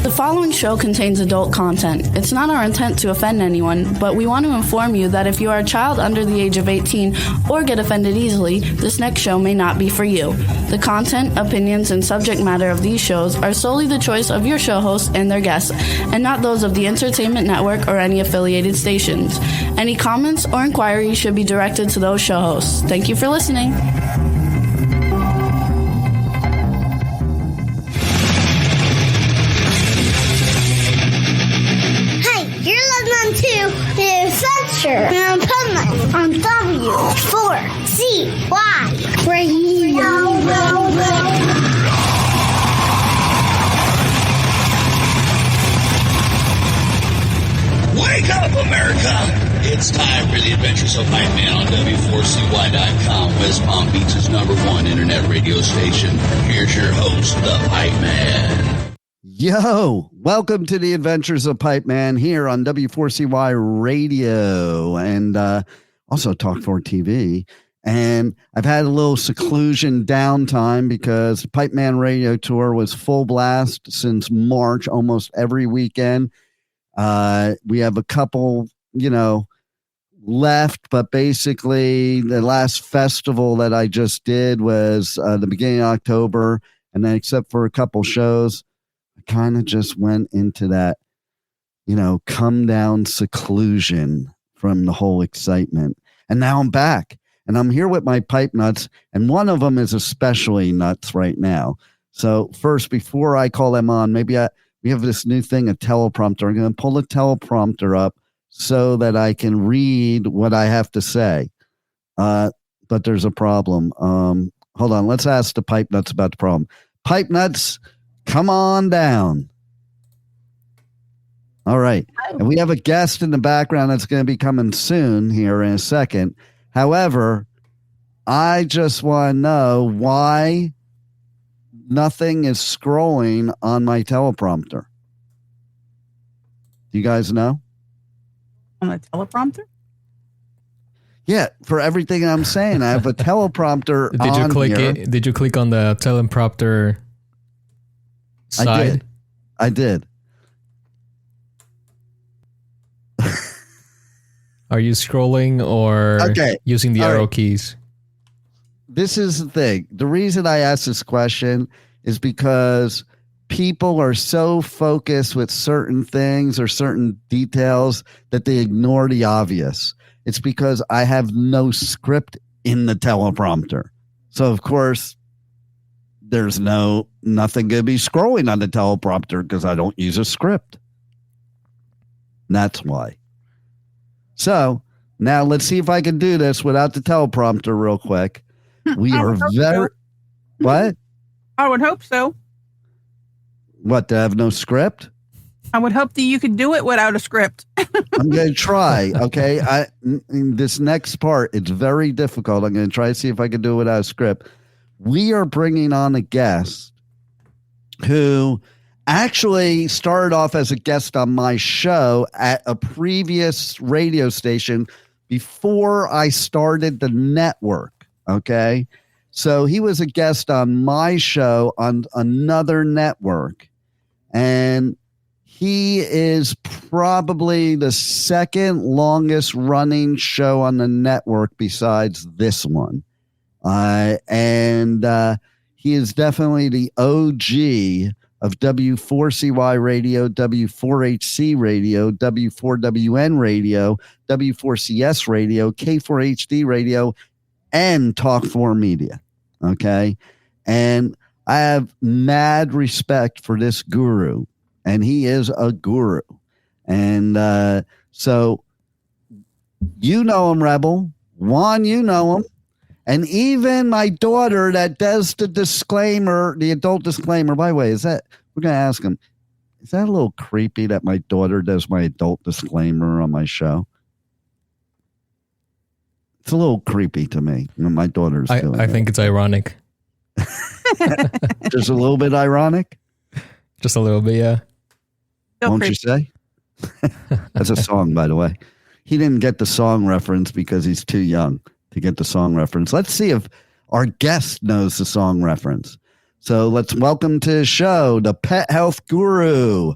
The following show contains adult content. It's not our intent to offend anyone, but we want to inform you that if you are a child under the age of 18 or get offended easily, this next show may not be for you. The content, opinions, and subject matter of these shows are solely the choice of your show hosts and their guests, and not those of the Entertainment Network or any affiliated stations. Any comments or inquiries should be directed to those show hosts. Thank you for listening. To the Adventures of Pipeman on W4CY Radio. Wake up, America! It's time for the Adventures of Pipeman on W4CY.com, West Palm Beach's #1 internet radio station. Here's your host, the Pipeman. Yo, welcome to the Adventures of Pipeman here on W4CY Radio and also Talk4 TV. And I've had a little seclusion downtime because Pipeman Radio Tour was full blast since March, almost every weekend. We have a couple, left, but basically the last festival that I just did was the beginning of October. And then except for a couple shows, kind of just went into that, come down seclusion from the whole excitement. And now I'm back and I'm here with my pipe nuts, and one of them is especially nuts right now. So first, before I call them on, we have this new thing, a teleprompter. I'm going to pull the teleprompter up so that I can read what I have to say. But there's a problem. Hold on. Let's ask the pipe nuts about the problem. Pipe nuts, come on down. All right. And we have a guest in the background that's going to be coming soon here in a second. However, I just want to know why nothing is scrolling on my teleprompter. Do you guys know? On the teleprompter? Yeah, for everything I'm saying, I have a teleprompter Did you on click here. it? Did you click on the teleprompter side? I did. Are you scrolling or using the arrow keys? This is the thing. The reason I asked this question is because people are so focused with certain things or certain details that they ignore the obvious. It's because I have no script in the teleprompter. So, of course, there's nothing going to be scrolling on the teleprompter because I don't use a script. And that's why. So now let's see if I can do this without the teleprompter real quick. We are very... What? I would hope so. What, to have no script? I would hope that you could do it without a script. I'm going to try, okay? This next part, it's very difficult. I'm going to try to see if I can do it without a script. We are bringing on a guest who actually started off as a guest on my show at a previous radio station before I started the network, okay? So he was a guest on my show on another network, and he is probably the second longest running show on the network besides this one. And he is definitely the OG of W4CY Radio, W4HC Radio, W4WN Radio, W4CS Radio, K4HD Radio, and Talk4 Media. Okay. And I have mad respect for this guru, and he is a guru. And so you know him, Rebel. Juan, you know him. And even my daughter that does the disclaimer, the adult disclaimer, by the way, we're going to ask him, is that a little creepy that my daughter does my adult disclaimer on my show? It's a little creepy to me when my daughter's doing it. I think it's ironic. Just a little bit ironic? Just a little bit, yeah. Won't you say? That's a song, by the way. He didn't get the song reference because he's too young to get the song reference. Let's see if our guest knows the song reference. So let's welcome to the show the pet health guru,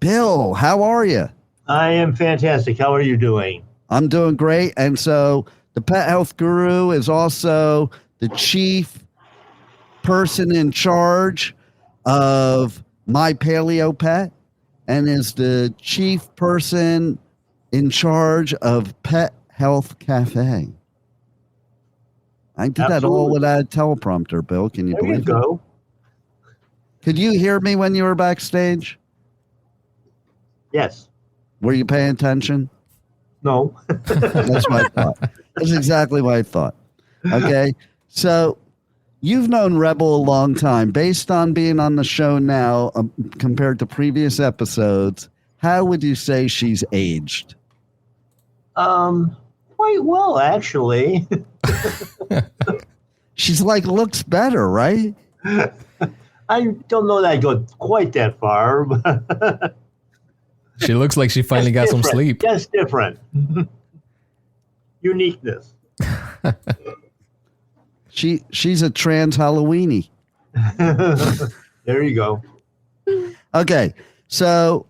Bill. How are you? I am fantastic. How are you doing? I'm doing great. And so the pet health guru is also the chief person in charge of My Paleo Pet and is the chief person in charge of Pet Health Cafe. I did that all without a teleprompter, Bill. Can you believe it? There you go. Could you hear me when you were backstage? Yes. Were you paying attention? No. That's what I thought. That's exactly what I thought. Okay. So you've known Rebel a long time. Based on being on the show now, compared to previous episodes, how would you say she's aged? Quite well, actually. She's looks better, right? I don't know that I go quite that far, but she looks like she finally got some sleep. That's different. Uniqueness. She's a trans Halloweenie. There you go. Okay, so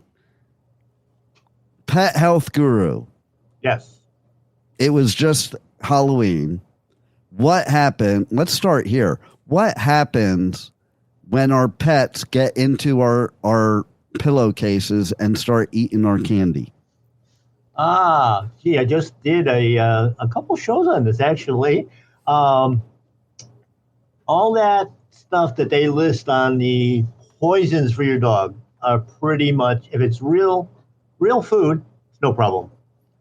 Pet Health Guru. Yes. It was just Halloween. What happened? Let's start here. What happens when our pets get into our pillowcases and start eating our candy? Gee, I just did a couple shows on this, actually. All that stuff that they list on the poisons for your dog are pretty much, if it's real food, it's no problem.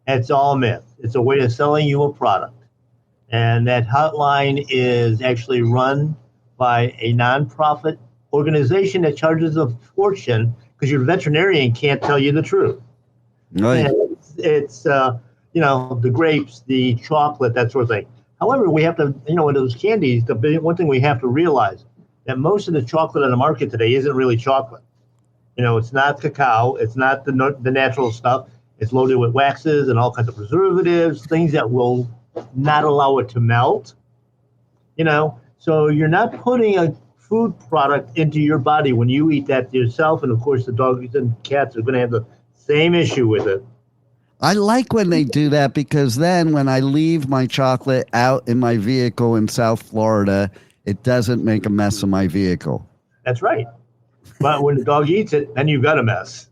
It's all a myth. It's a way of selling you a product. And that hotline is actually run by a nonprofit organization that charges a fortune because your veterinarian can't tell you the truth. Right. It's the grapes, the chocolate, that sort of thing. However, we have to, with those candies, one thing we have to realize that most of the chocolate on the market today isn't really chocolate. It's not cacao. It's not the natural stuff. It's loaded with waxes and all kinds of preservatives, things that will not allow it to melt. So you're not putting a food product into your body when you eat that yourself. And of course, the dogs and cats are going to have the same issue with it. I like when they do that because then when I leave my chocolate out in my vehicle in South Florida, it doesn't make a mess of my vehicle. That's right. But when the dog eats it, then you've got a mess.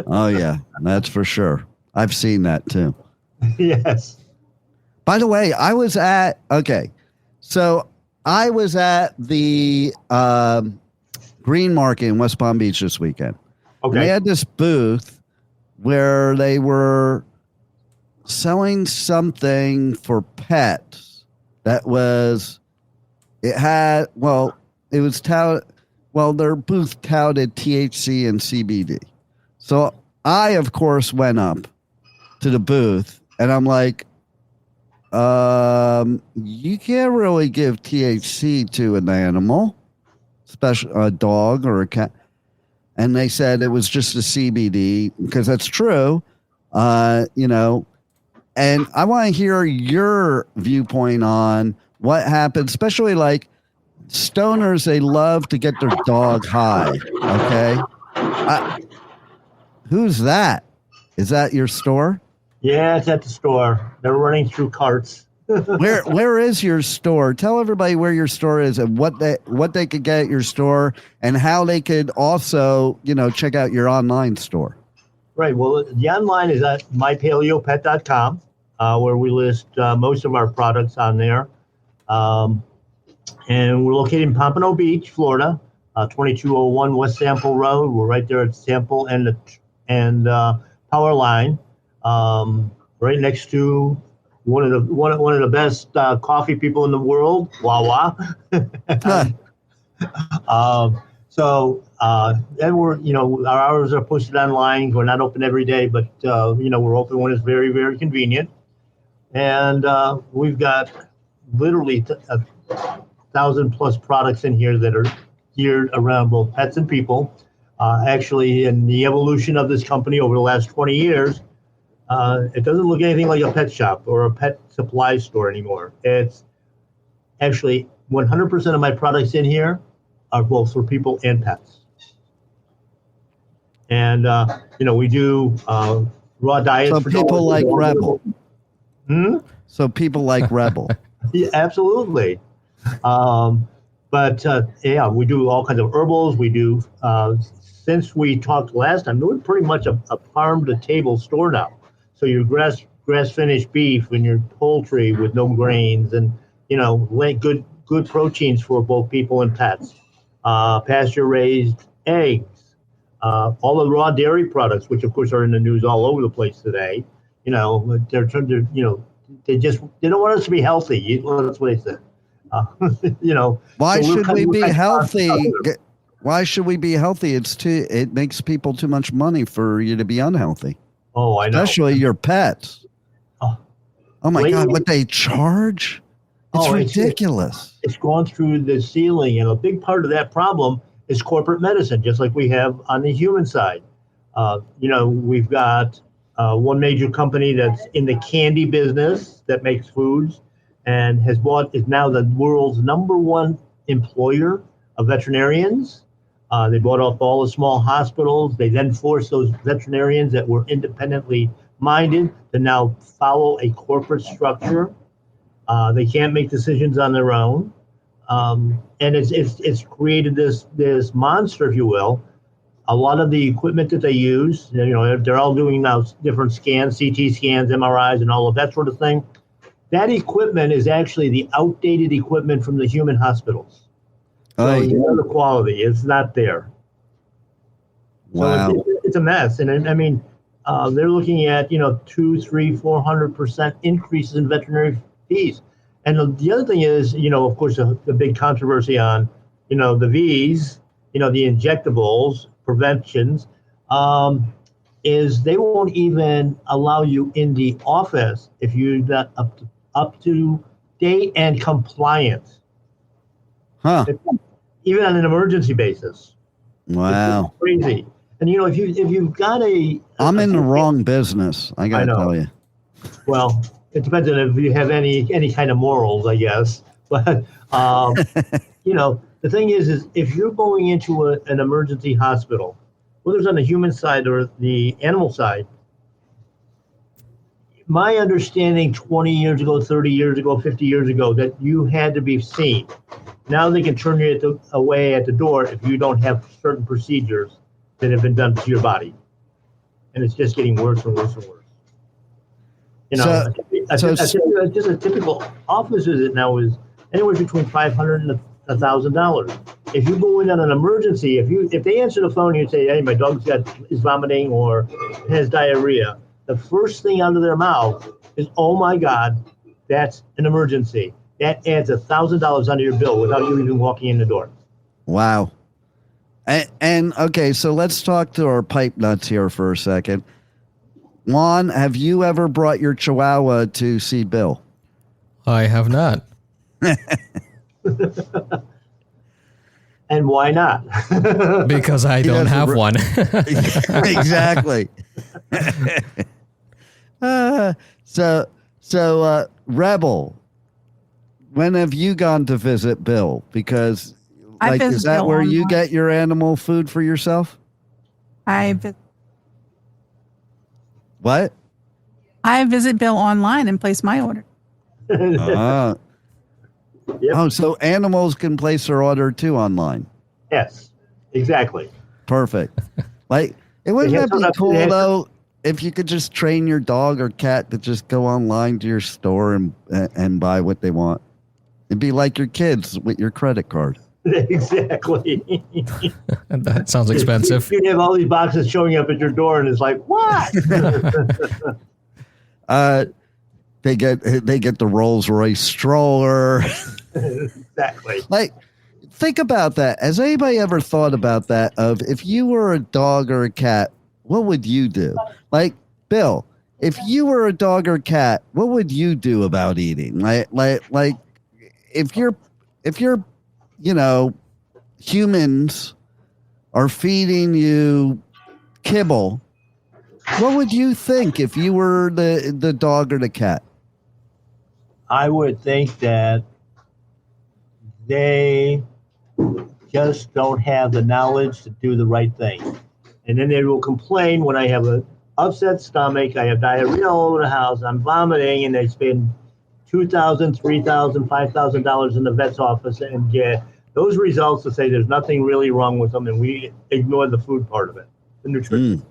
Oh, yeah, that's for sure. I've seen that too. Yes. By the way, I was at the Green Market in West Palm Beach this weekend. Okay. And they had this booth where they were selling something for pets that was, their booth touted THC and CBD. So I, of course, went up to the booth and I'm like, you can't really give THC to an animal, especially a dog or a cat. And they said it was just a CBD because that's true, And I want to hear your viewpoint on what happened, especially like stoners. They love to get their dog high. Okay. Who's that? Is that your store? Yeah, it's at the store. They're running through carts. Where is your store? Tell everybody where your store is and what they could get at your store and how they could also, check out your online store. Right. Well, the online is at mypaleopet.com, where we list most of our products on there. And we're located in Pompano Beach, Florida, 2201 West Sample Road. We're right there at Sample and Power Line, right next to one of the best coffee people in the world, Wawa. And we're, our hours are posted online. We're not open every day, but we're open when it's very, very convenient. And we've got literally 1,000+ products in here that are geared around both pets and people. Actually, in the evolution of this company over the last 20 years, it doesn't look anything like a pet shop or a pet supply store anymore. It's actually 100% of my products in here are both for people and pets. And, we do raw diets. So for people dogs. like Rebel. So people like Rebel. Yeah, absolutely. But we do all kinds of herbals. We do, since we talked last time, we're pretty much a farm-to-table store now. So your grass-finished beef and your poultry with no grains and, good proteins for both people and pets. Pasture-raised eggs. All the raw dairy products, which, of course, are in the news all over the place today. They're trying to, they don't want us to be healthy. That's what they said. Why should we be healthy? Why should we be healthy? It makes people too much money for you to be unhealthy. Oh, I know. Especially your pets. Oh my God, what they charge? It's ridiculous. It's gone through the ceiling, and a big part of that problem is corporate medicine, just like we have on the human side. We've got one major company that's in the candy business that makes foods and is now the world's #1 employer of veterinarians. They bought off all the small hospitals. They then forced those veterinarians that were independently minded to now follow a corporate structure. They can't make decisions on their own. And it's created this monster, if you will. A lot of the equipment that they use, they're all doing now different scans, CT scans, MRIs, and all of that sort of thing. That equipment is actually the outdated equipment from the human hospitals. So the quality is not there. Wow. So it's a mess. And I mean, they're looking at, 200%, 300%, 400% increases in veterinary fees. And the other thing is, of course, the big controversy on, the V's, the injectables, preventions, is they won't even allow you in the office if you're not up to date and compliant. Huh. Even on an emergency basis. Wow. It's crazy. And if you've got I'm in the wrong business, I gotta tell you. Well, it depends on if you have any kind of morals, I guess. But the thing is if you're going into an emergency hospital, whether it's on the human side or the animal side, my understanding 20 years ago, 30 years ago, 50 years ago, that you had to be seen. Now they can turn you away at the door if you don't have certain procedures that have been done to your body. And it's just getting worse and worse and worse. Just a typical office visit now is anywhere between $500 and $1,000. If you go in on an emergency, if they answer the phone and you say, "Hey, my dog's is vomiting or has diarrhea," the first thing out of their mouth is, "Oh my God, that's an emergency." That adds $1,000 onto your bill without you even walking in the door. Wow. And okay, so let's talk to our pipe nuts here for a second. Juan, have you ever brought your Chihuahua to see Bill? I have not. And why not? Because I don't have one. Exactly. So Rebel, when have you gone to visit Bill? Because is that Bill where online. You get your animal food for yourself? What? I visit Bill online and place my order. Yep. Oh, so animals can place their order too online. Yes, exactly. Perfect. It wouldn't that be cool though if you could just train your dog or cat to just go online to your store and buy what they want. It'd be like your kids with your credit card. Exactly. That sounds expensive. You have all these boxes showing up at your door, and it's like, what? They get the Rolls Royce stroller. Exactly. Think about that. Has anybody ever thought about that? Of if you were a dog or a cat, what would you do? Bill, if you were a dog or cat, what would you do about eating? If you're humans are feeding you kibble, what would you think if you were the dog or the cat? I would think that they just don't have the knowledge to do the right thing. And then they will complain when I have an upset stomach, I have diarrhea all over the house, I'm vomiting, and they spend $2,000, $3,000, $5,000 in the vet's office and get those results to say there's nothing really wrong with them, and we ignore the food part of it, the nutrition.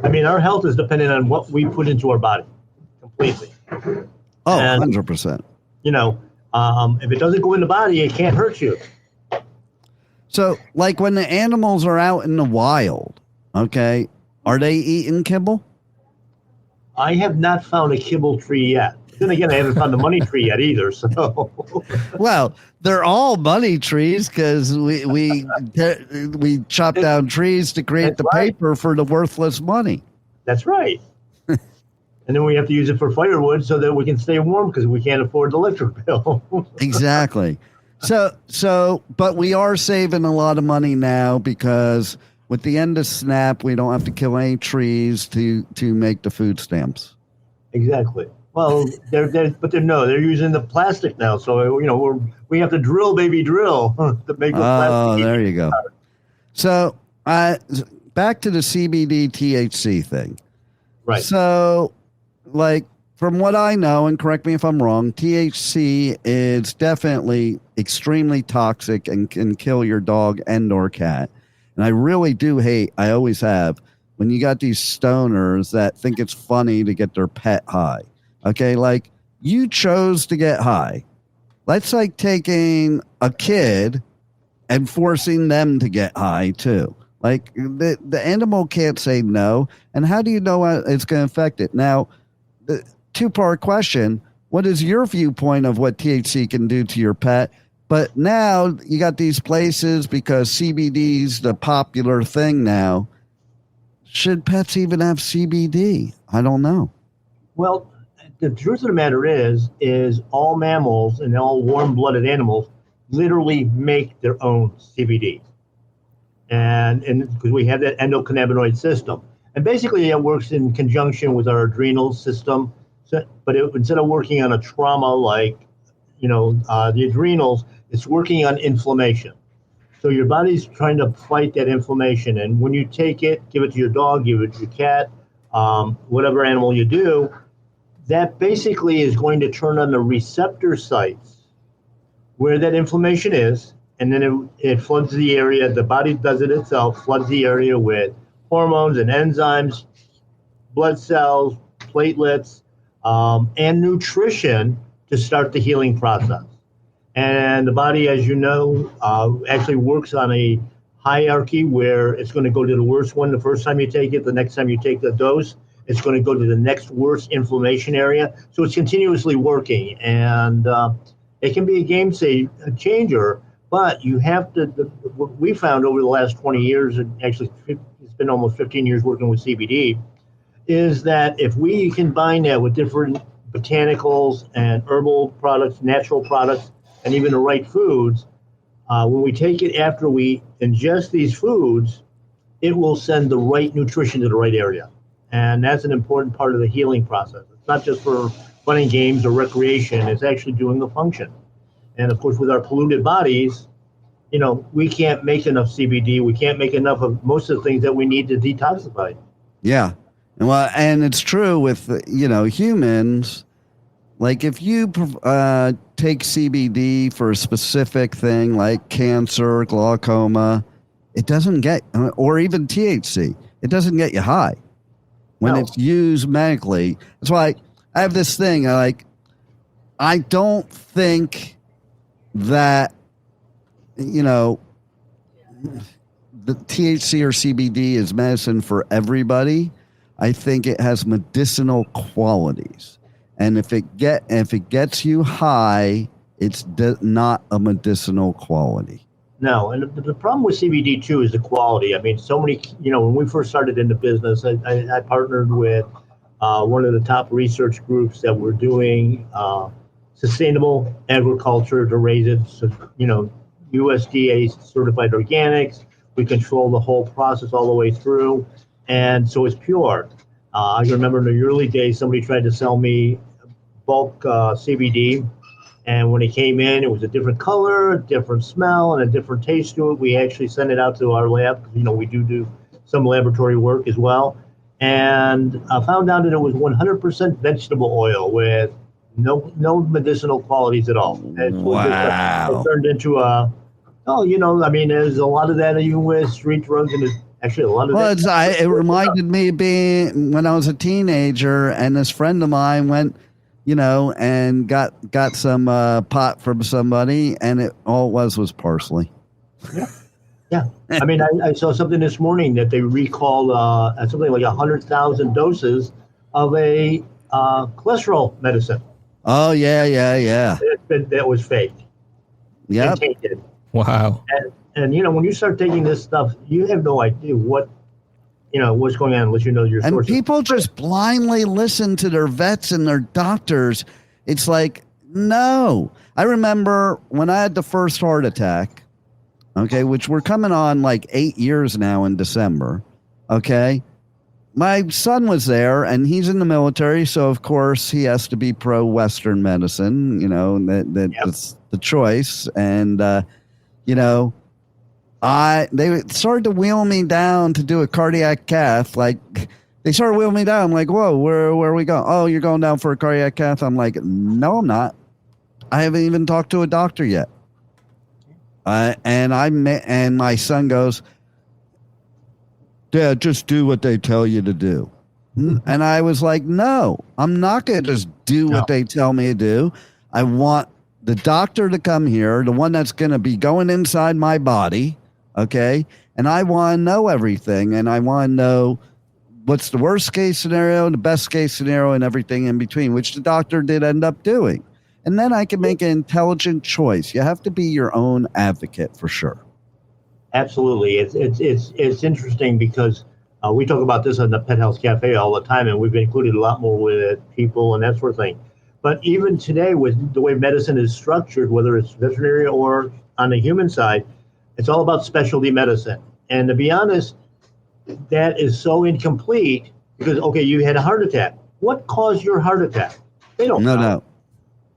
I mean, our health is dependent on what we put into our body completely. Oh, and, 100%. You know, if it doesn't go in the body, it can't hurt you. So, like when the animals are out in the wild, okay, are they eating kibble? I have not found a kibble tree yet. Then again, I haven't found the money tree yet either. So, well, they're all money trees because we chop down trees to create paper for the worthless money. That's right. And then we have to use it for firewood so that we can stay warm because we can't afford the electric bill. Exactly. So, but we are saving a lot of money now because with the end of SNAP, we don't have to kill any trees to make the food stamps. Exactly. Well, they're using the plastic now. So, you know, we have to drill to make the plastic. Oh, there you go. So, back to the CBD THC thing. Right. So, like, from what I know, and correct me if I'm wrong, THC is definitely extremely toxic and can kill your dog and or cat. And I really do hate, I always have, when you got these stoners that think it's funny to get their pet high. Okay, like, you chose to get high. That's like taking a kid and forcing them to get high, too. Like, the animal can't say no. And how do you know it's going to affect it? Now, the two-part question, what is your viewpoint of what THC can do to your pet? But now you got these places because CBD's the popular thing now. Should pets even have CBD? I don't know. Well, the truth of the matter is all mammals and all warm-blooded animals literally make their own CBD. And because we have that endocannabinoid system. And basically it works in conjunction with our adrenal system. But instead of working on a trauma like, the adrenals, it's working on inflammation. So your body's trying to fight that inflammation. And when you take it, give it to your dog, give it to your cat, whatever animal you do, that basically is going to turn on the receptor sites where that inflammation is. And then it floods the area. The body does it itself, floods the area with hormones and enzymes, blood cells, platelets, and nutrition to start the healing process. And the body, as you know, actually works on a hierarchy where it's going to go to the worst one the first time you take it. The next time you take the dose, it's going to go to the next worst inflammation area. So it's continuously working. And it can be a game changer, but you have to, what we found over the last 20 years, and actually it's been almost 15 years working with CBD, is that if we combine that with different botanicals and herbal products, natural products, and even the right foods, when we take it after we ingest these foods, it will send the right nutrition to the right area. And that's an important part of the healing process. It's not just for fun and games or recreation. It's actually doing the function. And of course, with our polluted bodies, we can't make enough CBD. We can't make enough of most of the things that we need to detoxify. Yeah. Well, and it's true with, humans. Like if you take CBD for a specific thing like cancer, glaucoma, it doesn't get, or even THC, it doesn't get you high when it's used medically. That's why I have this thing. I don't think that, the THC or CBD is medicine for everybody. I think it has medicinal qualities. And if it gets you high, it's not a medicinal quality. No, and the problem with CBD too is the quality. I mean, so many, when we first started in the business, I partnered with one of the top research groups that were doing sustainable agriculture to raise it, USDA certified organics. We control the whole process all the way through. And so it's pure. I remember in the early days, somebody tried to sell me bulk CBD, And when it came in, it was a different color, a different smell, and a different taste to it. We actually sent it out to our lab because, we do some laboratory work as well. And I found out that it was 100% vegetable oil with no medicinal qualities at all. And Wow. It turned into there's a lot of that even with street drugs, and actually a lot of that. It reminded me of being when I was a teenager, and this friend of mine went, and got some pot from somebody, and all it was parsley. Yeah. I saw something this morning that they recalled something like 100,000 doses of a cholesterol medicine. Oh, yeah. That was fake. Yeah. Wow. And when you start taking this stuff, you have no idea what's going on unless you know your sources. And people just blindly listen to their vets and their doctors. It's like, no. I remember when I had the first heart attack, okay, which we're coming on like 8 years now in December, okay? My son was there, and he's in the military, so of course he has to be pro-Western medicine, that's the choice. And, they started to wheel me down to do a cardiac cath. Like, they started wheeling me down. I'm like, whoa, where are we going? Oh, you're going down for a cardiac cath? I'm like, no, I'm not. I haven't even talked to a doctor yet. And my son goes, Dad, just do what they tell you to do. And I was like, no, I'm not going to just do what they tell me to do. I want the doctor to come here, the one that's going to be going inside my body, okay? And I want to know everything, and I want to know what's the worst case scenario, the best case scenario, and everything in between, which the doctor did end up doing. And then I can make an intelligent choice. You have to be your own advocate for sure. Absolutely. It's interesting because we talk about this on the Pet Health Cafe all the time, and we've included a lot more with people and that sort of thing. But even today, with the way medicine is structured, whether it's veterinary or on the human side, it's all about specialty medicine. And to be honest, that is so incomplete because, okay, you had a heart attack. What caused your heart attack? They don't know. No.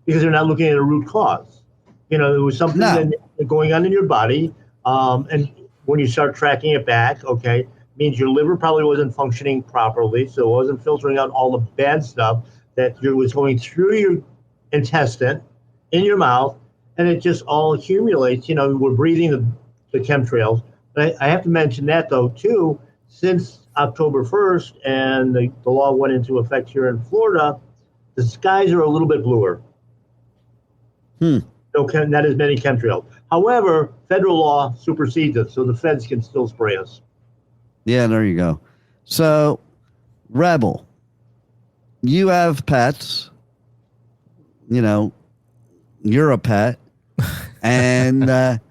Because they're not looking at a root cause. There was something going on in your body. And when you start tracking it back, okay, means your liver probably wasn't functioning properly. So it wasn't filtering out all the bad stuff that was going through your intestine, in your mouth, and it just all accumulates. We're breathing the chemtrails. But I have to mention that, though, too, since October 1st and the law went into effect here in Florida, the skies are a little bit bluer. No, not as many chemtrails. However, federal law supersedes it, so the feds can still spray us. Yeah, there you go. So, Rebel, you have pets. You're a pet, and I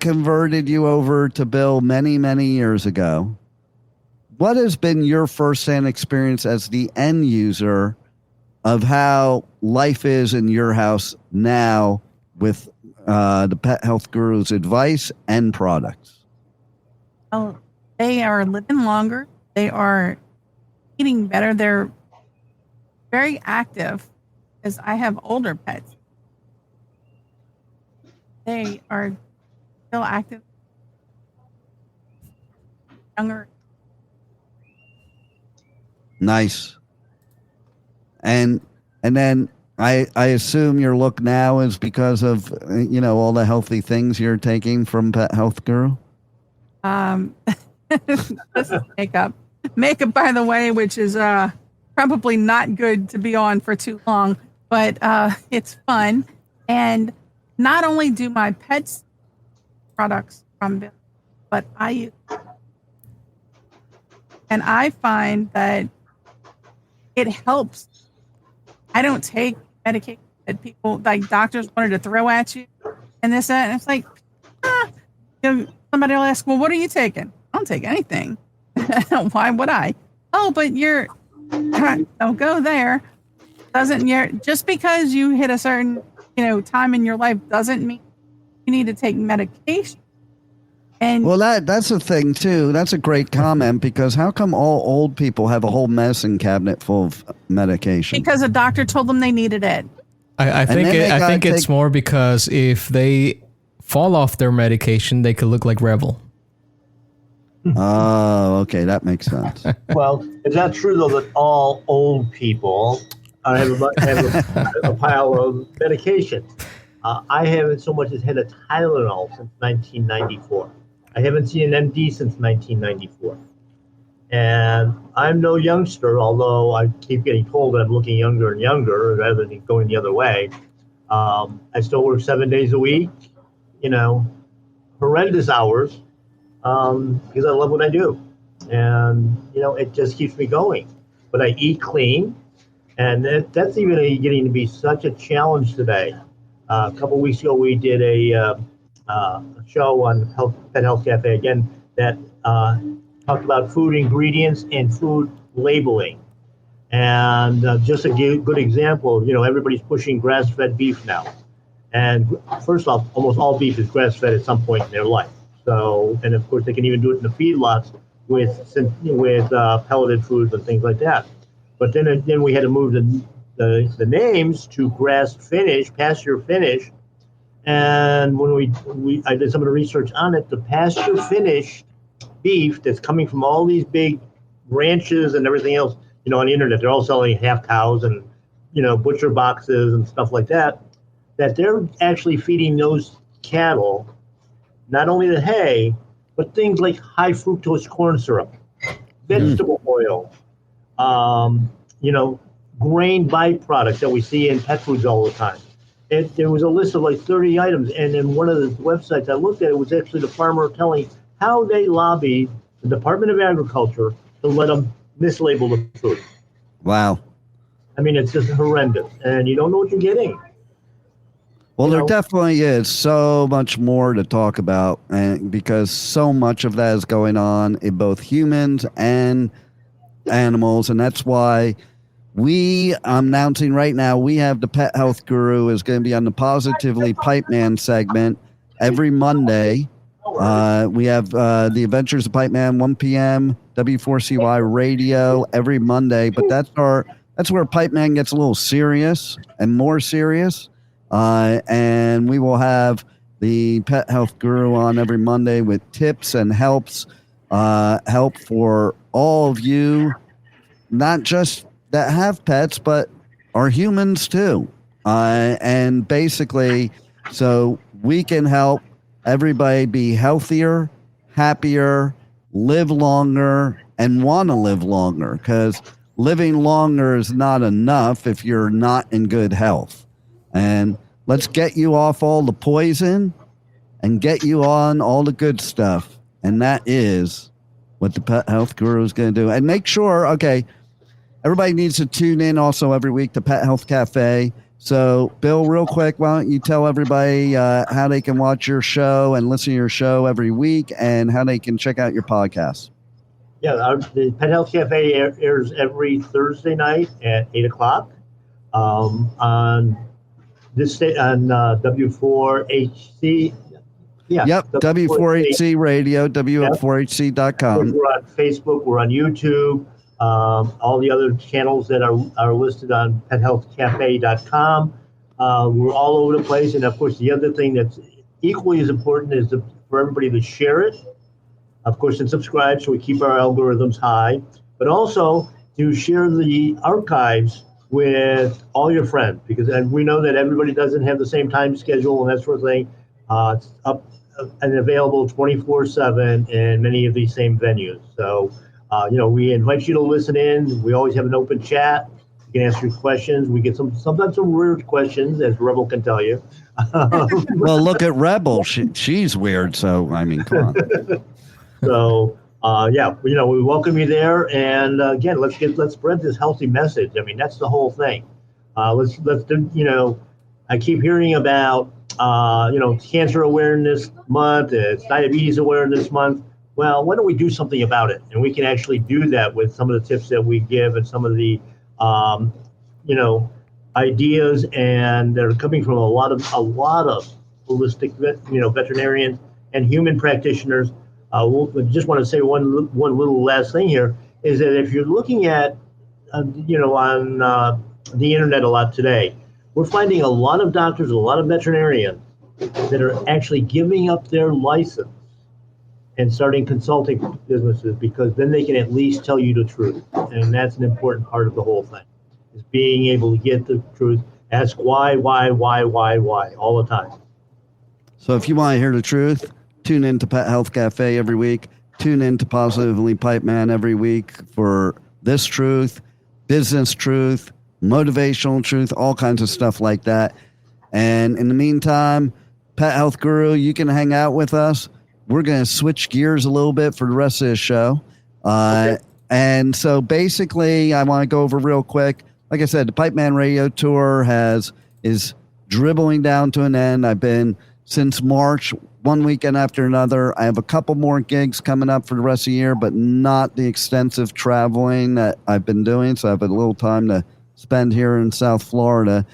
converted you over to Bill many, many years ago. What has been your firsthand experience as the end user of how life is in your house now with the Pet Health Guru's advice and products? Oh, they are living longer. They are eating better. They're very active, as I have older pets. They are still active, younger. Nice. And then I assume your look now is because of all the healthy things you're taking from Pet Health Guru. This is makeup, by the way, which is probably not good to be on for too long, but it's fun. And not only do my pets products from Bill, but I use, and I find that it helps. I don't take medication that people, like doctors, wanted to throw at you and this, that. And it's like, somebody will ask, well, what are you taking? I don't take anything. Why would I? Oh, but don't go there. Just because you hit a certain, time in your life doesn't mean you need to take medication. And well, that's the thing too. That's a great comment, because how come all old people have a whole medicine cabinet full of medication? Because a doctor told them they needed it. I think it's more because if they fall off their medication, they could look like Rebel. Oh, okay, that makes sense. Well, it's not true though that all old people have a pile of medication. I haven't so much as had a Tylenol since 1994. I haven't seen an MD since 1994. And I'm no youngster, although I keep getting told that I'm looking younger and younger rather than going the other way. I still work 7 days a week, horrendous hours, because I love what I do. And, it just keeps me going. But I eat clean, and that's even getting to be such a challenge today. A couple of weeks ago, we did a show on Pet Health Cafe, again, that talked about food ingredients and food labeling. And just a good example, everybody's pushing grass-fed beef now. And first off, almost all beef is grass-fed at some point in their life. So, and of course, they can even do it in the feedlots with pelleted foods and things like that. But then we had to move the names to grass finish, pasture finish. And when I did some of the research on it, the pasture finished beef that's coming from all these big ranches and everything else, on the internet, they're all selling half cows and, butcher boxes and stuff like that they're actually feeding those cattle not only the hay, but things like high fructose corn syrup, vegetable oil, grain byproducts that we see in pet foods all the time. There was a list of like 30 items, and in one of the websites I looked at, it was actually the farmer telling how they lobbied the Department of Agriculture to let them mislabel the food. Wow. I mean, it's just horrendous, and you don't know what you're getting. Well, there definitely is so much more to talk about, and because so much of that is going on in both humans and animals, and that's why I'm announcing right now, we have the Pet Health Guru is going to be on the Positively Pipeman segment every Monday. We have the Adventures of Pipeman, 1 p.m., W4CY Radio every Monday, but that's where Pipeman gets a little serious and more serious. And we will have the Pet Health Guru on every Monday with tips and help for all of you, not just that have pets, but are humans too. And basically, so we can help everybody be healthier, happier, live longer, and want to live longer, because living longer is not enough if you're not in good health. And let's get you off all the poison and get you on all the good stuff. And that is what the Pet Health Guru is going to do. And make sure, everybody needs to tune in also every week to Pet Health Cafe. So, Bill, real quick, why don't you tell everybody how they can watch your show and listen to your show every week and how they can check out your podcast? Yeah, the Pet Health Cafe airs every Thursday night at 8 o'clock on W4HC. Yeah. Yep, W4HC Radio, W4HC.com. We're on Facebook, we're on YouTube. All the other channels that are listed on PetHealthCafe.com. We're all over the place. And, of course, the other thing that's equally as important is for everybody to share it, of course, and subscribe so we keep our algorithms high, but also to share the archives with all your friends, because we know that everybody doesn't have the same time schedule and that sort of thing. It's up and available 24/7 in many of these same venues. So, we invite you to listen in. We always have an open chat. You can ask your questions. We get sometimes some weird questions, as Rebel can tell you. Well, look at Rebel. She's weird. So, I mean, come on. So, we welcome you there. And again, let's spread this healthy message. I mean, that's the whole thing. Let's do, I keep hearing about, Cancer Awareness Month. It's Diabetes Awareness Month. Well, why don't we do something about it? And we can actually do that with some of the tips that we give and some of the, ideas, and they're coming from a lot of holistic, veterinarians and human practitioners. I just want to say one little last thing here is that if you're looking at, on the internet a lot today, we're finding a lot of doctors, a lot of veterinarians that are actually giving up their license and starting consulting businesses, because then they can at least tell you the truth. And that's an important part of the whole thing, is being able to get the truth, ask why all the time. So if you want to hear the truth, tune in to Pet Health Cafe every week. Tune in to Positively Pipeman every week for this truth, business truth, motivational truth, all kinds of stuff like that. And in the meantime, Pet Health Guru, you can hang out with us. We're going to switch gears a little bit for the rest of the show. Okay. And so basically, I want to go over real quick. Like I said, the Pipeman Radio Tour is dribbling down to an end. I've been since March, one weekend after another. I have a couple more gigs coming up for the rest of the year, but not the extensive traveling that I've been doing. So I have a little time to spend here in South Florida.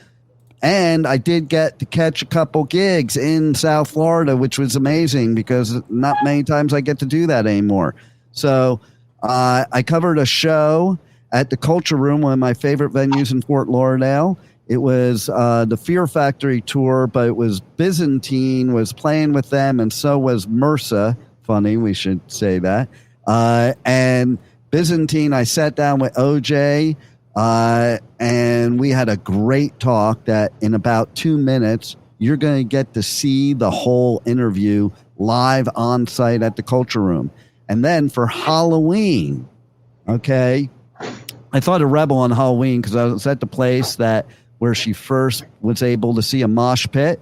And I did get to catch a couple gigs in South Florida, which was amazing because not many times I get to do that anymore. So I covered a show at the Culture Room, one of my favorite venues in Fort Lauderdale. It was the Fear Factory tour, but it was Byzantine was playing with them, and so was MRSA. Funny, we should say that. And Byzantine, I sat down with OJ, and we had a great talk that in about 2 minutes, you're going to get to see the whole interview live on site at the Culture Room. And then for Halloween, okay, I thought a rebel on Halloween because I was at the place where she first was able to see a mosh pit.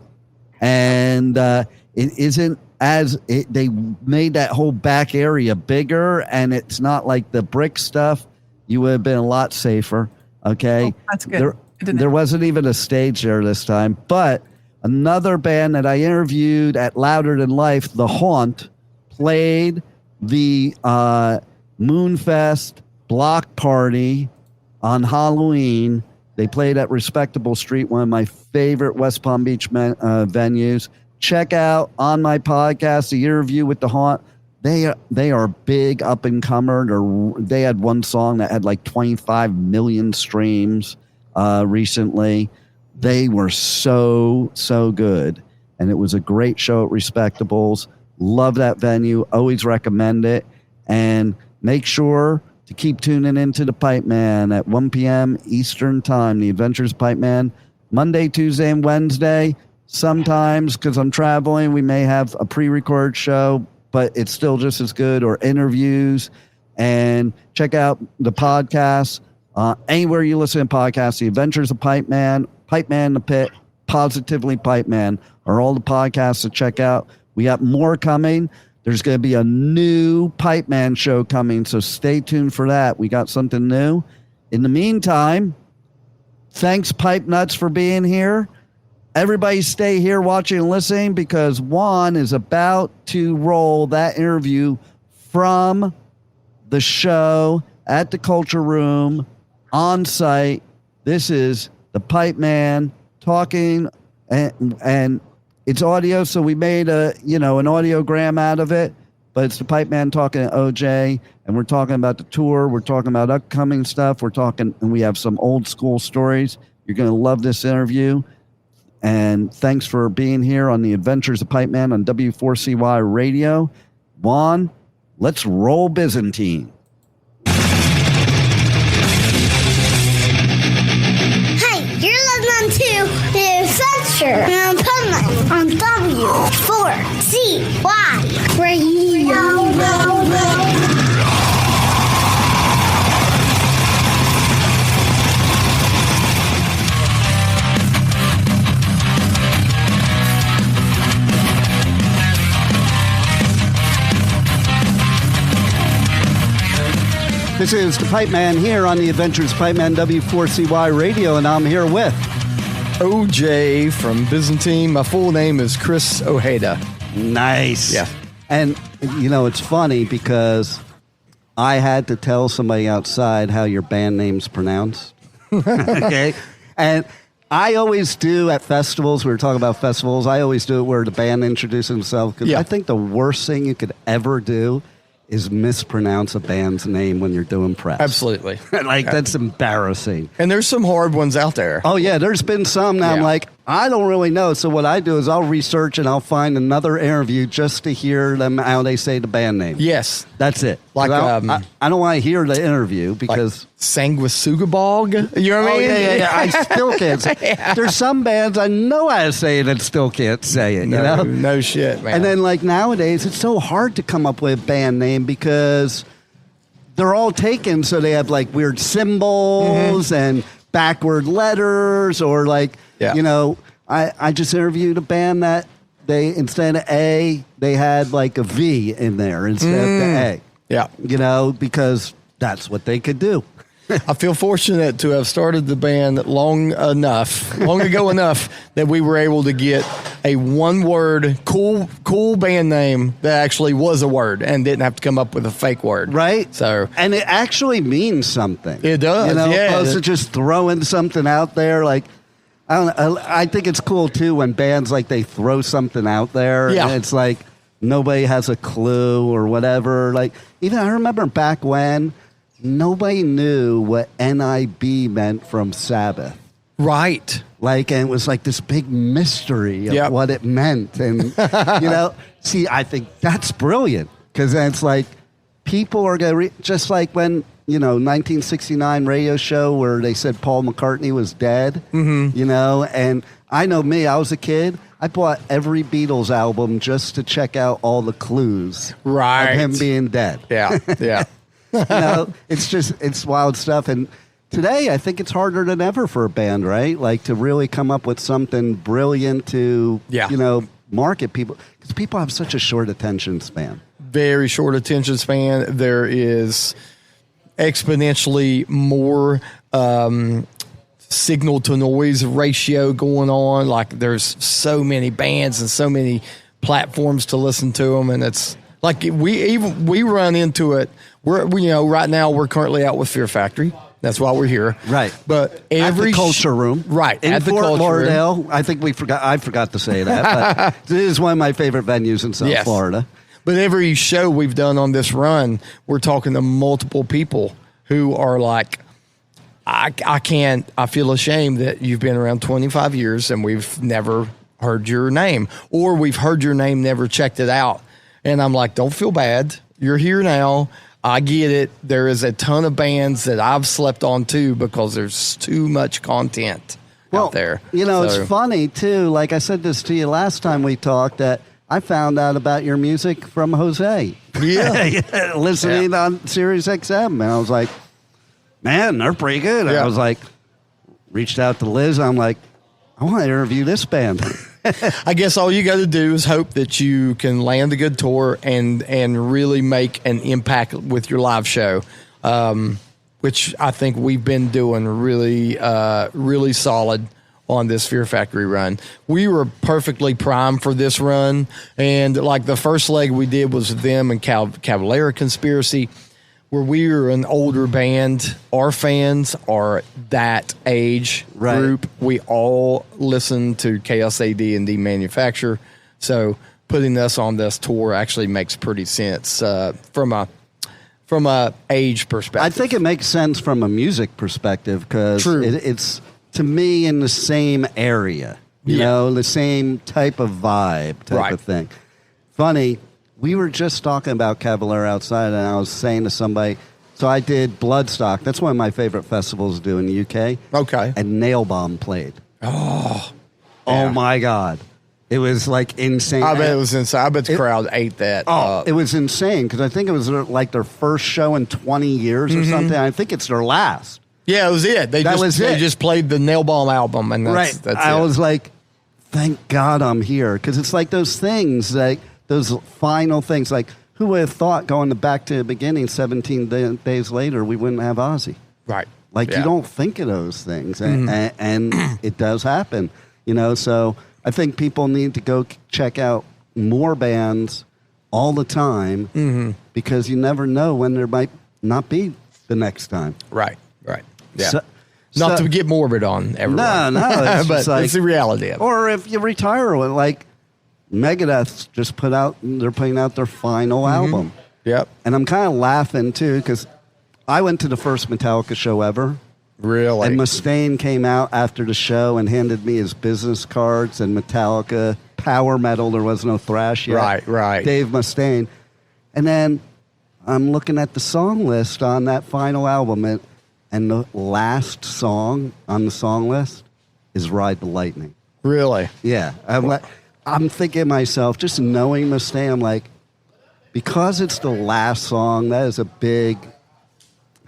And it isn't they made that whole back area bigger, and it's not like the brick stuff. You would have been a lot safer. Okay. Oh, that's good. There wasn't even a stage there this time, but another band that I interviewed at Louder Than Life, The Haunt, played the Moonfest block party on Halloween. They played at Respectable Street, one of my favorite West Palm Beach venues. Check out on my podcast the interview with The Haunt. They are big up and comer. They had one song that had like 25 million streams recently. They were so good, and it was a great show at Respectables. Love that venue. Always recommend it, and make sure to keep tuning into the Pipeman at 1 p.m. Eastern Time. The Adventures of Pipeman, Monday, Tuesday, and Wednesday. Sometimes, because I'm traveling, we may have a pre-recorded show, but it's still just as good, or interviews. And check out the podcast anywhere you listen to podcasts. The Adventures of Pipeman, Pipeman in the Pit, Positively Pipeman are all the podcasts to check out. We got more coming. There's going to be a new Pipeman show coming, so stay tuned for that. We got something new. In the meantime, thanks, PipeNutz, for being here. Everybody stay here watching and listening, because Juan is about to roll that interview from the show at the Culture Room on site. This is the Pipeman talking, and it's audio, so we made an audiogram out of it, but it's the Pipeman talking to OJ, and we're talking about the tour. We're talking about upcoming stuff. And we have some old school stories. You're going to love this interview. And thanks for being here on the Adventures of Pipeman on W4CY Radio. Juan, let's roll Byzantine. Hey, you're listening to the Adventure of Pipeman on W4CY Radio. This is the Pipeman here on the Adventures of Pipeman W4CY Radio, and I'm here with OJ from Byzantine. My full name is Chris Ojeda. Nice. Yeah. And, it's funny because I had to tell somebody outside how your band name's pronounced. Okay. And I always do at festivals. We were talking about festivals. I always do it where the band introduces themselves, because I think the worst thing you could ever do is mispronounce a band's name when you're doing press. Absolutely. Like, that's embarrassing. And there's some hard ones out there. Oh, yeah, there's been some that I'm like, I don't really know. So what I do is I'll research and I'll find another interview just to hear them how they say the band name. Yes. That's it. Like, I don't want to hear the interview because... Like Sanguisugabog? You know what I mean? Yeah. I still can't say it. There's some bands I know how to say it and still can't say it, you know? No shit, man. And then, like, nowadays, it's so hard to come up with a band name because they're all taken, so they have, like, weird symbols and backward letters or, like, you know, I just interviewed a band that they, instead of A, they had, like, a V in there instead of the A. Yeah. You know, because that's what they could do. I feel fortunate to have started the band long ago enough that we were able to get a one-word cool band name that actually was a word and didn't have to come up with a fake word. Right. So, and it actually means something. It does. You know, yeah. opposed to just throwing something out there. Like, I don't know. I think it's cool too when bands like they throw something out there. Yeah. And it's like nobody has a clue or whatever. Like, even I remember back when nobody knew what NIB meant from Sabbath. Right. Like, and it was like this big mystery of what it meant. And, you know, see, I think that's brilliant because then it's like people are going to, just like when, you know, 1969 radio show where they said Paul McCartney was dead, you know, and I know me, I was a kid. I bought every Beatles album just to check out all the clues of him being dead. Yeah. You know, it's wild stuff. And today, I think it's harder than ever for a band, right? Like to really come up with something brilliant to, you know, market people. Because people have such a short attention span. Very short attention span. There is exponentially more signal to noise ratio going on. Like there's so many bands and so many platforms to listen to them. And it's like we run into it. Right now we're currently out with Fear Factory. That's why we're here. Right. But at the Culture Room. Right. In at the Fort Culture Lauderdale. Room. I think I forgot to say that. But it is one of my favorite venues in South Florida. But every show we've done on this run, we're talking to multiple people who are like, I feel ashamed that you've been around 25 years and we've never heard your name. Or we've heard your name, never checked it out. And I'm like, don't feel bad. You're here now. I get it. There is a ton of bands that I've slept on too because there's too much content out there. You know, it's funny too. Like I said this to you last time we talked that I found out about your music from Jose. Yeah. Listening on Sirius XM. And I was like, man, they're pretty good. Yeah. I was like, reached out to Liz. I'm like, I want to interview this band. I guess all you got to do is hope that you can land a good tour and really make an impact with your live show, which I think we've been doing really solid on this Fear Factory run. We were perfectly primed for this run, and like the first leg we did was them and Cavalera Conspiracy, where we are an older band. Our fans are that age group. We all listen to KSAD and Demanufacture. So putting us on this tour actually makes pretty sense from a age perspective. I think it makes sense from a music perspective because it's, to me, in the same area. You know, the same type of vibe type of thing. Funny. We were just talking about Cavalera outside, and I was saying to somebody, so I did Bloodstock. That's one of my favorite festivals to do in the UK. Okay. And Nail Bomb played. Oh my God. It was like insane. I bet it was insane. I bet the crowd ate that. It was insane because I think it was like their first show in 20 years or something. I think it's their last. Yeah, it was it. They just played the Nail Bomb album. And that's I was like, thank God I'm here. Because it's like those things, like those final things. Like, who would have thought going back to the beginning 17 days later, we wouldn't have Ozzy? Right. Like, you don't think of those things. And it does happen. You know, so I think people need to go check out more bands all the time because you never know when there might not be the next time. Right. Yeah. Not to get morbid on everyone. No. It's but like, it's the reality of it. Or if you retire, like Megadeth they're putting out their final album. Yep. And I'm kind of laughing, too, because I went to the first Metallica show ever. Really? And Mustaine came out after the show and handed me his business cards and Metallica, power metal. There was no thrash yet. Right. Dave Mustaine. And then I'm looking at the song list on that final album, and the last song on the song list is Ride the Lightning. Really? Yeah. I'm thinking to myself, just knowing Mustaine, I'm like, because it's the last song, that is a big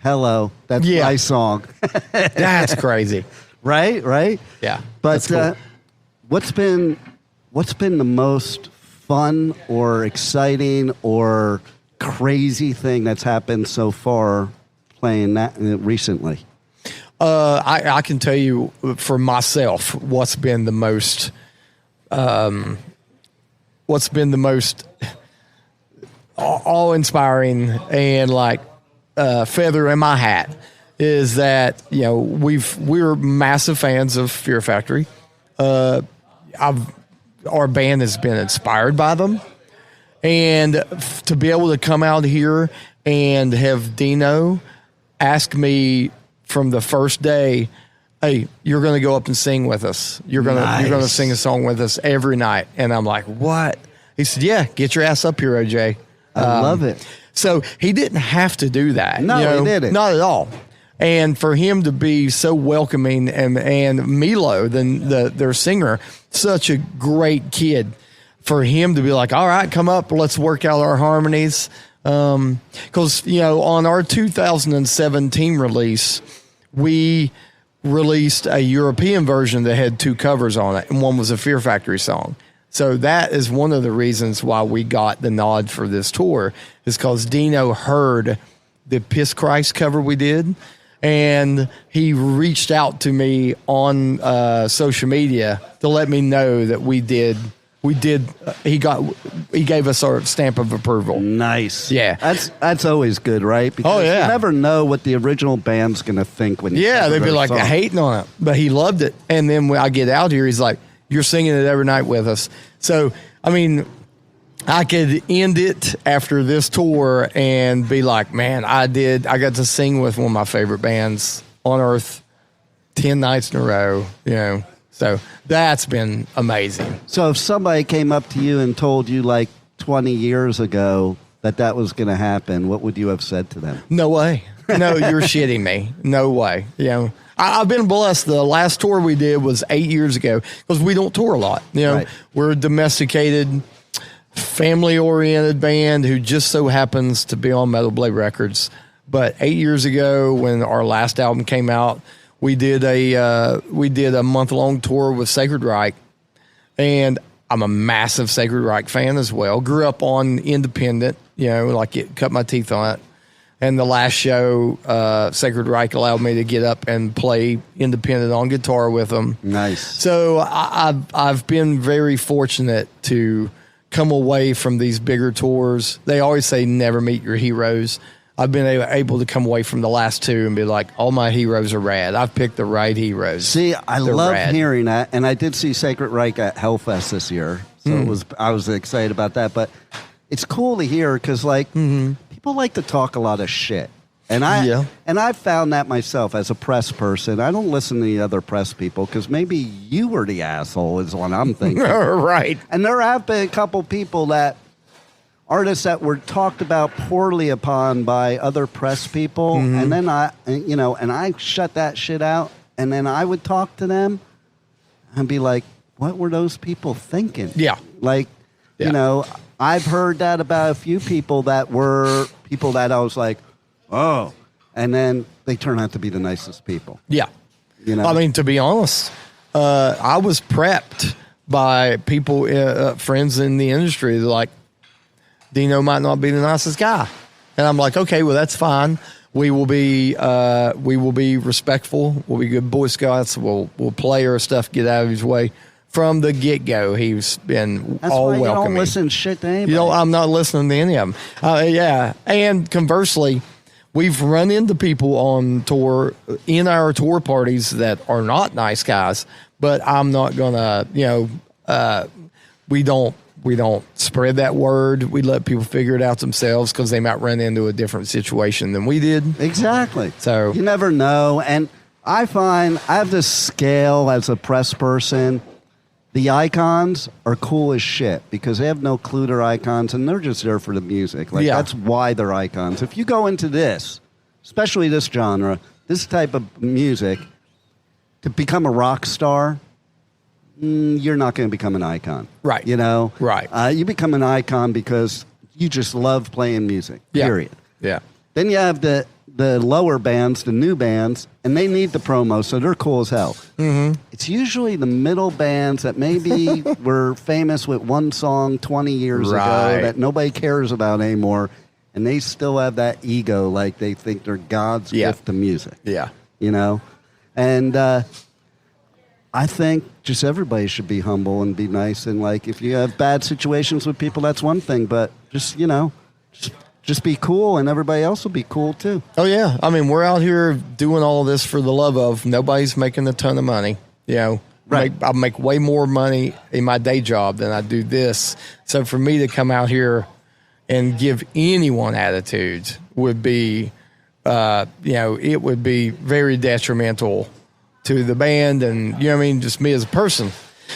hello. That's my song. That's crazy. Right? Yeah. But cool. what's been the most fun or exciting or crazy thing that's happened so far playing that recently? I can tell you for myself what's been the most awe-inspiring and like feather in my hat is that, you know, we're massive fans of Fear Factory. Our band has been inspired by them, and to be able to come out here and have Dino ask me from the first day, "Hey, you're going to go up and sing with us. You're going to sing a song with us every night." And I'm like, "What?" He said, "Yeah, get your ass up here, OJ." I love it. So he didn't have to do that. No, he didn't. Not at all. And for him to be so welcoming, and Milo, their singer, such a great kid, for him to be like, "All right, come up, let's work out our harmonies." Because, you know, on our 2017 release, we released a European version that had 2 covers on it, and one was a Fear Factory song. So that is one of the reasons why we got the nod for this tour, is because Dino heard the Piss Christ cover we did, and he reached out to me on social media to let me know that we did. He gave us our stamp of approval. Nice. Yeah. That's always good, right? Because you never know what the original band's going to think when you they'd be like song. hating on it, but he loved it. And then when I get out here, he's like, "You're singing it every night with us." So, I mean, I could end it after this tour and be like, "Man, I got to sing with one of my favorite bands on earth 10 nights in a row," you know. So that's been amazing. So if somebody came up to you and told you like 20 years ago that was going to happen, what would you have said to them? No way. No, you're shitting me. No way. You know, I've been blessed. The last tour we did was 8 years ago, because we don't tour a lot. You know, Right. We're a domesticated, family-oriented band who just so happens to be on Metal Blade Records. But 8 years ago, when our last album came out, we did a month-long tour with Sacred Reich, and I'm a massive Sacred Reich fan as well. Grew up on Independent, you know, like it cut my teeth on it. And the last show, Sacred Reich allowed me to get up and play Independent on guitar with them. Nice. So I've been very fortunate to come away from these bigger tours. They always say never meet your heroes. I've been able to come away from the last 2 and be like, all my heroes are rad. I've picked the right heroes. See, I love rad. hearing that, and I did see Sacred Reich at Hellfest this year, so I was excited about that. But it's cool to hear because, like, people like to talk a lot of shit, and I found that myself as a press person. I don't listen to the other press people because maybe you were the asshole is what I'm thinking. Right. And there have been a couple people artists that were talked about poorly upon by other press people, and then I shut that shit out, and then I would talk to them and be like, what were those people thinking? Yeah. Like, you know, I've heard that about a few people that were people that I was like, oh, and then they turn out to be the nicest people. Yeah. You know? I mean, to be honest, I was prepped by people, friends in the industry, like, Dino might not be the nicest guy. And I'm like, okay, well, that's fine. We will be respectful. We'll be good Boy Scouts. We'll play our stuff, get out of his way. From the get-go, he's been That's all why you welcoming. don't listen shit to anybody. I'm not listening to any of them. Yeah. And conversely, we've run into people on tour, in our tour parties, that are not nice guys, but I'm not going to, we don't We don't spread that word. We let people figure it out themselves because they might run into a different situation than we did. Exactly. So you never know. And I find I have this scale as a press person. The icons are cool as shit because they have no clue they're icons and they're just there for the music. Like that's why they're icons. If you go into this, especially this genre, this type of music, to become a rock star, you're not going to become an icon. Right. You know? Right. You become an icon because you just love playing music, period. Yeah. Then you have the lower bands, the new bands, and they need the promo, so they're cool as hell. Mm-hmm. It's usually the middle bands that maybe were famous with one song 20 years ago that nobody cares about anymore, and they still have that ego, like they think they're God's gift to music. Yeah. You know? And I think just everybody should be humble and be nice, and like if you have bad situations with people, that's one thing, but just, you know, just be cool, and everybody else will be cool, too. Oh, yeah. I mean, we're out here doing all of this for the love of. Nobody's making a ton of money. You know, I make way more money in my day job than I do this. So for me to come out here and give anyone attitudes would be, it would be very detrimental to the band and, you know what I mean, just me as a person.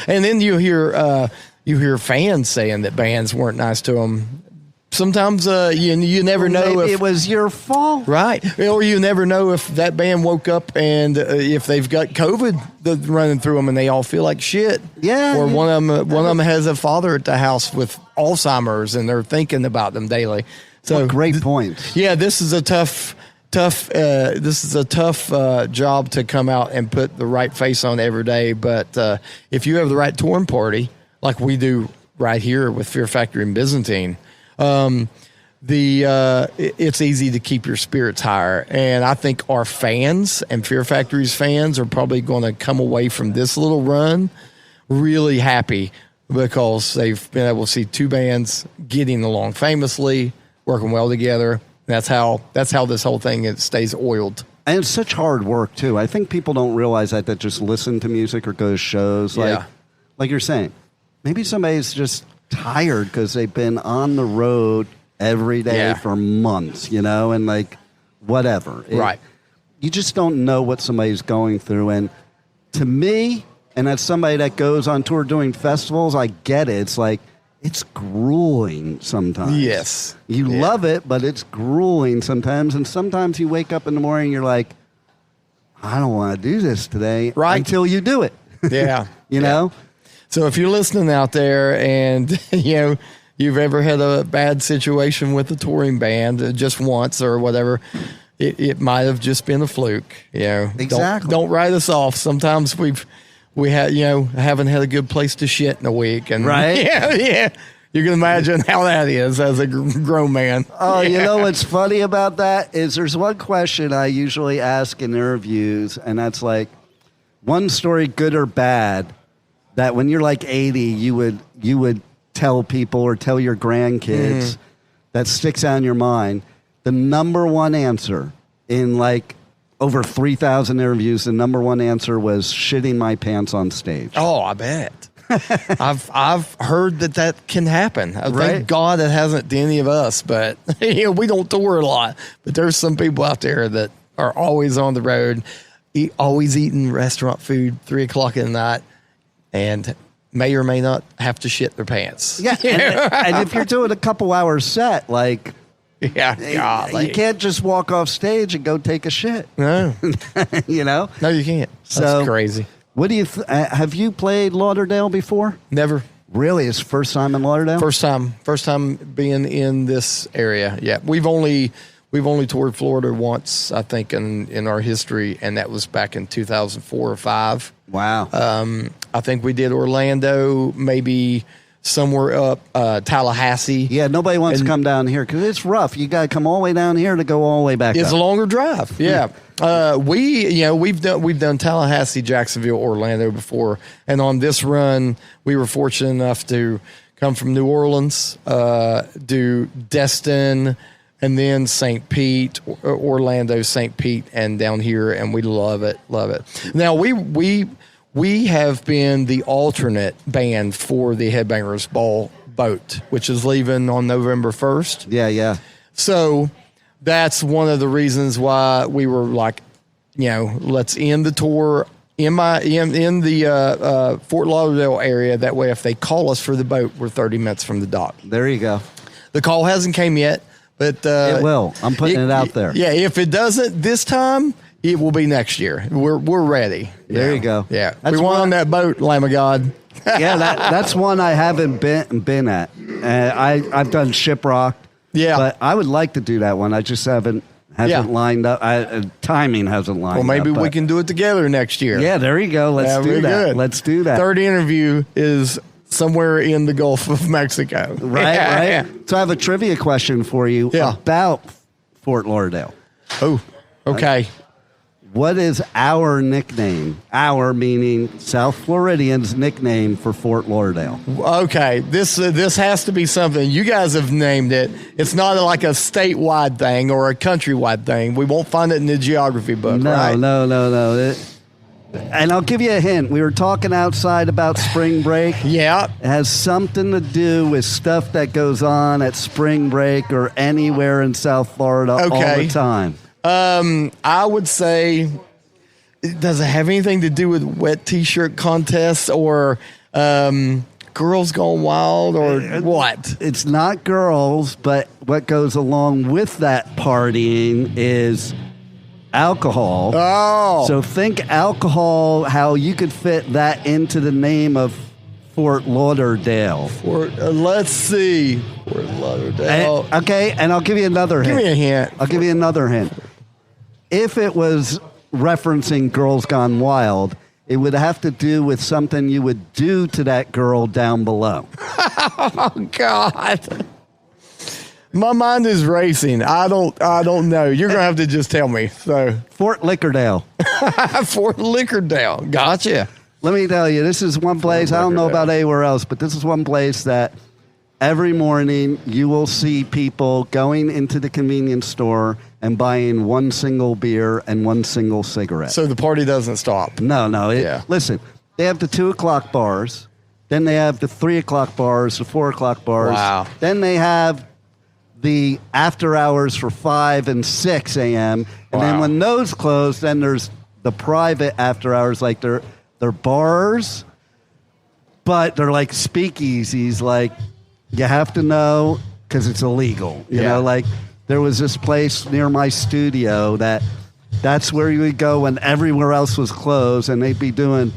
And then you hear fans saying that bands weren't nice to them. Sometimes you never know if it was your fault, right? Or you never know if that band woke up and if they've got COVID running through them and they all feel like shit. Yeah. Or one of them has a father at the house with Alzheimer's and they're thinking about them daily. So great point. Yeah, this is a tough job to come out and put the right face on every day. But if you have the right touring party, like we do right here with Fear Factory in Byzantine. It's easy to keep your spirits higher. And I think our fans and Fear Factory's fans are probably going to come away from this little run really happy because they've been able to see two bands getting along famously, working well together. That's how this whole thing stays oiled. And it's such hard work too. I think people don't realize that just listen to music or go to shows. Like you're saying, maybe somebody's just tired because they've been on the road every day for months, you know, and like whatever. You just don't know what somebody's going through. And to me, and as somebody that goes on tour doing festivals, I get it. It's like, it's grueling sometimes. Yes. You love it, but it's grueling sometimes. And sometimes you wake up in the morning and you're like, I don't want to do this today. Right. Until you do it. Yeah. You know? So if you're listening out there and, you've ever had a bad situation with a touring band just once or whatever, it might have just been a fluke. Exactly. Don't write us off. Sometimes we haven't had a good place to shit in a week. And yeah. You can imagine how that is as a grown man. Oh, you know what's funny about that is there's one question I usually ask in interviews, and that's like, one story, good or bad, that when you're like 80, you would tell people or tell your grandkids that sticks out in your mind. The number one answer in like over 3,000 interviews, the number one answer was shitting my pants on stage. Oh, I bet. I've heard that can happen. Thank God it hasn't to any of us, but we don't tour a lot. But there's some people out there that are always on the road, always eating restaurant food 3 o'clock in the night, and may or may not have to shit their pants. Yeah, and if you're doing a couple hours set, like, you can't just walk off stage and go take a shit. No, you know, no, you can't. That's crazy. What do you have you played Lauderdale before? Never. Really, it's first time in Lauderdale. First time being in this area. Yeah, we've only toured Florida once, I think, in our history, and that was back in 2004 or 5. Wow. I think we did Orlando, maybe somewhere up Tallahassee. Yeah, nobody wants to come down here because it's rough. You got to come all the way down here to go all the way back It's up. a longer drive. Yeah. We've done Tallahassee, Jacksonville, Orlando before, and on this run, we were fortunate enough to come from New Orleans, do Destin, and then St. Pete, Orlando, St. Pete, and down here, and we love it. Now, we have been the alternate band for the Headbangers Ball boat, which is leaving on November 1st. Yeah. So that's one of the reasons why we were like, let's end the tour in the Fort Lauderdale area. That way, if they call us for the boat, we're 30 minutes from the dock. There you go. The call hasn't came yet, but it will. I'm putting it out there. Yeah, if it doesn't this time, it will be next year. We're ready. There you go. Yeah, That's we went on that boat, Lamb of God. Yeah, that's one I haven't been at. I've done Shiprock. Yeah, but I would like to do that one. I just haven't lined up. Timing hasn't lined up. Well, maybe we can do it together next year. Yeah, there you go. Let's do that. Good. Let's do that. Third interview is somewhere in the Gulf of Mexico. Right. Yeah. So I have a trivia question for you about Fort Lauderdale. Oh, okay. What is our nickname? Our meaning South Floridians' nickname for Fort Lauderdale. Okay, this has to be something. You guys have named it. It's not like a statewide thing or a countrywide thing. We won't find it in the geography book, right? No. And I'll give you a hint. We were talking outside about spring break. Yeah. It has something to do with stuff that goes on at spring break or anywhere in South Florida all the time. I would say, does it have anything to do with wet T-shirt contests or Girls Gone Wild or what? It's not girls, but what goes along with that partying is alcohol. Oh. So think alcohol, how you could fit that into the name of Fort Lauderdale. Let's see. Fort Lauderdale. And I'll give you another hint. Give me a hint. I'll give you another hint. If it was referencing Girls Gone Wild, it would have to do with something you would do to that girl down below. Oh, God. My mind is racing. I don't know. You're going to have to just tell me. So Fort Lickerdale. Fort Lickerdale. Gotcha. Let me tell you, this is one place, I don't know about anywhere else, but this is one place that every morning you will see people going into the convenience store and buying one single beer and one single cigarette. So the party doesn't stop. No. Yeah. Listen, they have the 2 o'clock bars. Then they have the 3 o'clock bars, the 4 o'clock bars. Wow. Then they have the after hours for 5 and 6 a.m. And then when those close, then there's the private after hours, like they're bars, but they're like speakeasies. Like, you have to know because it's illegal. You know, like there was this place near my studio that's where you would go when everywhere else was closed, and they'd be doing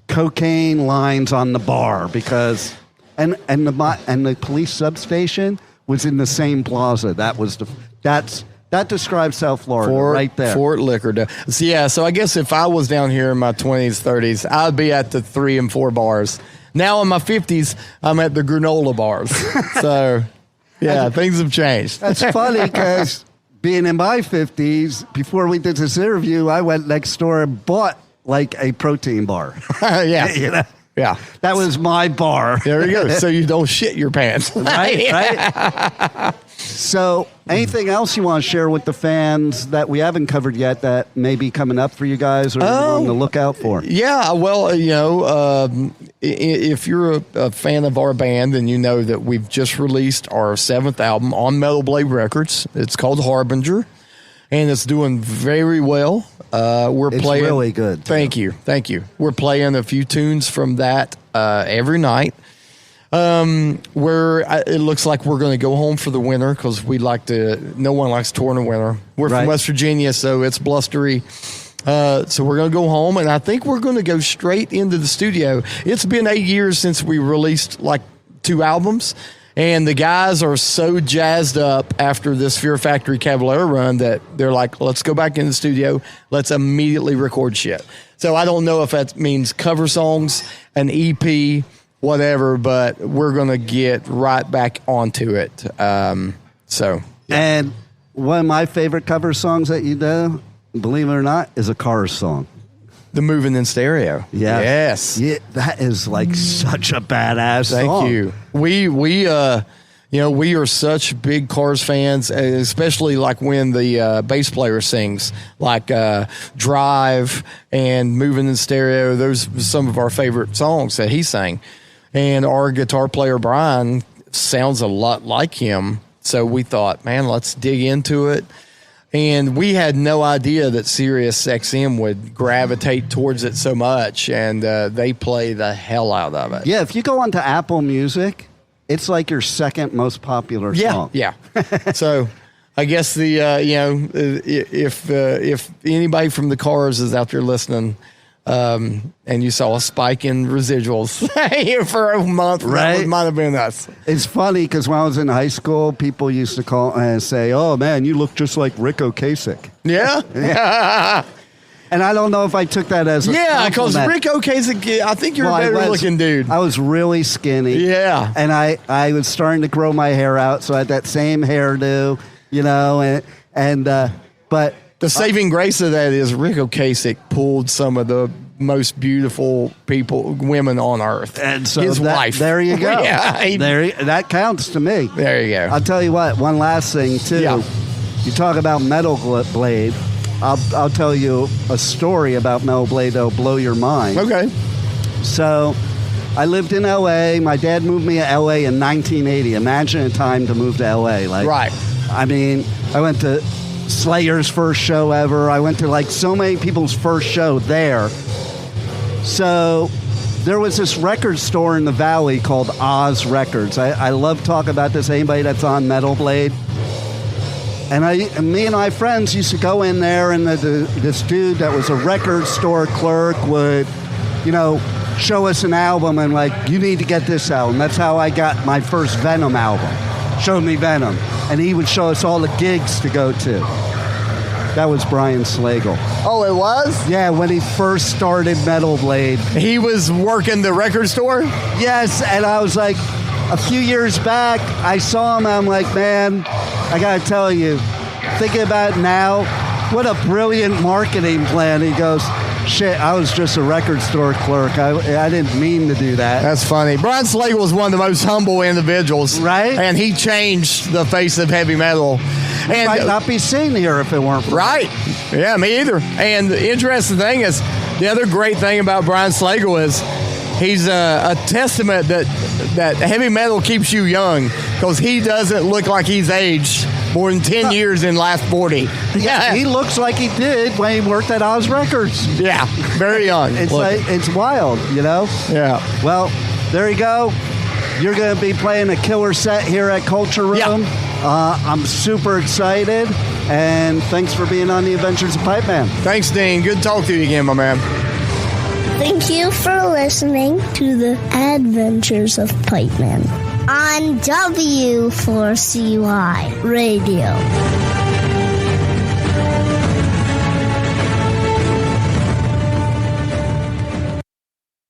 cocaine lines on the bar because and the police substation was in the same plaza. That describes South Florida right there. Fort Lickerdale. So I guess if I was down here in my 20s, 30s, I'd be at the 3 and 4 bars. Now in my 50s, I'm at the granola bars. So, things have changed. That's funny because being in my 50s, before we did this interview, I went next door and bought like a protein bar. Yeah. You know? Yeah. That was my bar. There you go. So you don't shit your pants. Right? So anything else you want to share with the fans that we haven't covered yet that may be coming up for you guys or on the lookout for? Yeah, well, if you're a fan of our band, then you know that we've just released our 7th album on Metal Blade Records. It's called Harbinger, and it's doing very well. It's playing really good. Thank you. We're playing a few tunes from that every night. Where it looks like we're going to go home for the winter because no one likes touring in the winter. We're from West Virginia, so it's blustery. So we're going to go home, and I think we're going to go straight into the studio. It's been 8 years since we released like 2 albums, and the guys are so jazzed up after this Fear Factory Cavalier run that they're like, let's go back in the studio. Let's immediately record shit. So I don't know if that means cover songs, an EP, whatever, but we're going to get right back onto it. And one of my favorite cover songs that you do, believe it or not, is a Cars song. The Moving in Stereo. Yeah. Yes. Yeah, that is like such a badass song. Thank you. We are such big Cars fans, especially like when the bass player sings, like Drive and Moving in Stereo. Those are some of our favorite songs that he sang. And our guitar player, Brian, sounds a lot like him. So we thought, man, let's dig into it. And we had no idea that Sirius XM would gravitate towards it so much, and they play the hell out of it. Yeah, if you go onto Apple Music, it's like your second most popular song. Yeah. So I guess if anybody from the Cars is out there listening, and you saw a spike in residuals here for a month, right? That might have been us. It's funny because when I was in high school, people used to call and say, "Oh man, you look just like Rick Ocasek." Yeah. And I don't know if I took that as a because compliment. Rick Ocasek, I think you're a better looking dude. I was really skinny. Yeah. And I was starting to grow my hair out, so I had that same hairdo, but the saving grace of that is Rick Ocasek pulled some of the most beautiful women on earth. And so his wife. There you go. Yeah, that counts to me. There you go. I'll tell you what, one last thing, too. Yeah. You talk about Metal Blade. I'll tell you a story about Metal Blade that'll blow your mind. Okay. So I lived in L.A. My dad moved me to L.A. in 1980. Imagine a time to move to L.A. Right. I mean, I went to Slayer's first show ever. I went to so many people's first show there. So there was this record store in the Valley called Oz Records. I love talking about this. Anybody that's on Metal Blade. And me and my friends used to go in there, and this dude that was a record store clerk would, show us an album and you need to get this album. That's how I got my first Venom album. Showed me Venom. And he would show us all the gigs to go to. That was Brian Slagle. Oh, it was? Yeah, when he first started Metal Blade. He was working the record store? Yes, and I was like, a few years back, I saw him, I'm like, man, I gotta tell you, thinking about it now, what a brilliant marketing plan. He goes, shit, I was just a record store clerk. I didn't mean to do that. That's funny. Brian Slagle was one of the most humble individuals. Right. And he changed the face of heavy metal. He might not be seen here if it weren't for right. Yeah, me either. And the interesting thing is, the other great thing about Brian Slagle is he's a testament that heavy metal keeps you young, because he doesn't look like he's aged more than 10 years in the last 40. Yeah, he looks like he did when he worked at Oz Records. Yeah, very young. It's wild, Yeah. Well, there you go. You're going to be playing a killer set here at Culture Room. Yeah. I'm super excited, and thanks for being on the Adventures of Pipeman. Thanks, Dean. Good to talk to you again, my man. Thank you for listening to the Adventures of Pipeman on W4CY Radio.